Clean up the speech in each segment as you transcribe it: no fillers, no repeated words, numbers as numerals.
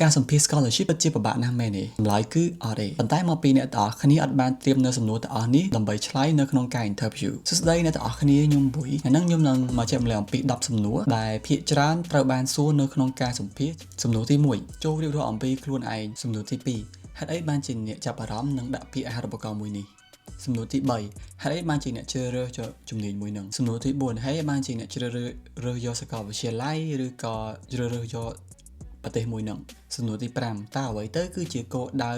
ការសម្ភាស scholarship ពិតជាពិបាកណាស់មែនទេចម្លើយគឺអត់ទេប៉ុន្តែមកពីអ្នកទាំងអស់គ្នាអត់បានត្រៀមនៅសំណួរទាំងអស់នេះដើម្បីឆ្លើយនៅក្នុងការ interview សួស្តីអ្នកទាំងអស់គ្នាខ្ញុំបុយហើយនឹងខ្ញុំនឹងមកចែកម្លែកអំពី10សំណួរដែលភាគច្រើនត្រូវបានសួរនៅក្នុងការសម្ភាសសំណួរទី1ចូលរៀបរាប់អំពីខ្លួនឯងសំណួរទី2ហេតុអីបានជាអ្នកចាប់អារម្មណ៍និងដាក់ពាក្យអាហារូបករណ៍មួយនេះសំណួរទី3ហេតុអីបានជាអ្នកជ្រើសរើសជំនាញមួយនឹងសំណួរទី4ហេតុអីបានជាអ្នកជ្រើសរើសយកសាកលវិទ្យាល័យឬក៏ជ្រើសរើសយកប្រទេសមួយនឹងសំណួរទី5តើអ្វីទៅគឺជាគោលដៅ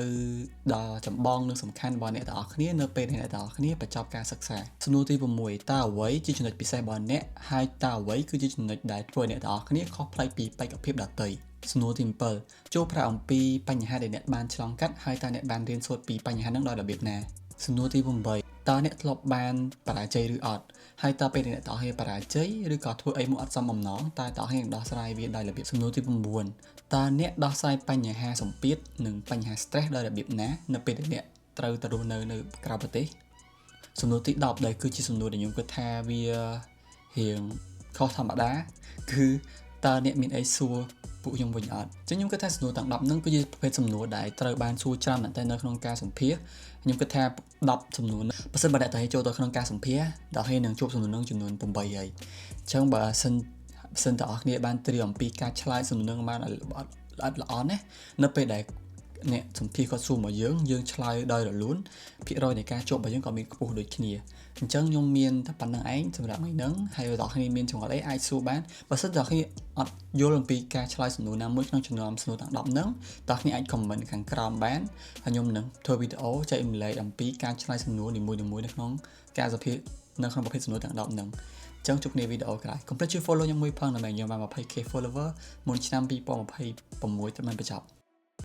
ដ៏ចម្បងនិងសំខាន់របស់អ្នកទាំងអស់គ្នានៅពេលដែលអ្នកទាំងអស់គ្នាបញ្ចប់ការសិក្សាសំណួរទី6តើអ្វីជាចំណុចពិសេសរបស់អ្នកហើយតើអ្វីគឺជាចំណុចដែលធ្វើឲ្យអ្នកទាំងអស់គ្នាខុសប្លែកពីបេក្ខភាពដទៃសំណួរទី7ចូលប្រាប់អំពីបញ្ហាដែលអ្នកបានឆ្លងកាត់ហើយតើអ្នកបានរៀនសូត្រពីបញ្ហាហ្នឹងដោយរបៀបណាសំណួរទី8តើអ្នកធ្លាប់បានបរាជ័យឬអត់ហើយតើពេលអ្នកទាំងអស់គ្នាបរាជ័យឬក៏ធ្វើអីមកអត់សមបំណងតើអ្នកទាំងអស់គ្នានឹងដោះស្រាយវាដោយរបៀបសំណួរទី9តើអ្នកដោះស្រាយបញ្ហាសម្ពាធនិងបញ្ហា stress ដោយរបៀបណានៅពេលដែលអ្នកត្រូវទៅរស់នៅក្រៅប្រទេសសំណួរទី10ដែលគឺជាសំណួរដែលខ្ញុំគិតថាវារៀងខុសធម្មតាគឺតើអ្នកមានអីសួរពួកខ្ញុំវិញអត់អញ្ចឹងខ្ញុំគិតថាសំណួរទាំង10ហ្នឹងគឺជាប្រភេទសំណួរដែលត្រូវបានសួរច្រើនមែនទែននៅក្នុងការសម្ភាសខ្ញុំគិតថា10សំណួរបើសិនបើអ្នកតែចូលទៅក្នុងការសម្ភាសដល់ហើយនឹងជួបសំណួរហ្នឹងចំនួន8ហើយអញ្ចឹងបើសិនតើអ្នកគ្នាបានត្រៀមអំពីការឆ្លើយសំណួរហ្នឹងបានល្អណាស់នៅពេលដែលអ្នកសម្ភាសគាត់សួរមកយើងឆ្លើយដោយរលូនភាគរយនៃការជាប់របស់យើងក៏មានខ្ពស់ដូចគ្នាអញ្ចឹងខ្ញុំមានតែប៉ុណ្្នឹងឯងសម្រាប់ថ្ងៃហ្នឹងហើយបើអ្នកគ្នាមានចម្ងល់អីអាចសួរបានបើសិនតែអ្នកគ្នាអត់យល់អំពីការឆ្លើយសំណួរណាមួយក្នុងចំណោមសំណួរទាំង10ហ្នឹងតើអ្នកអាច comment ខាងក្រោមបានហើយខ្ញុំនឹងធ្វើវីដេអូចែកម្លែកអំពីការឆ្លើយសំណួរនីមួយៗនៅក្នុងការសម្ភាសនៅក្នុងប្រភេទសំណួរទាំង10ហ្នឹងចឹងជួបគ្នាវីដេអូក្រោយកុំភ្លេចជួយ follow ខ្ញុំមួយផងដើម្បីខ្ញុំបាន 20k follower មុនឆ្នាំ2026ត្រូវបានបញ្ចប់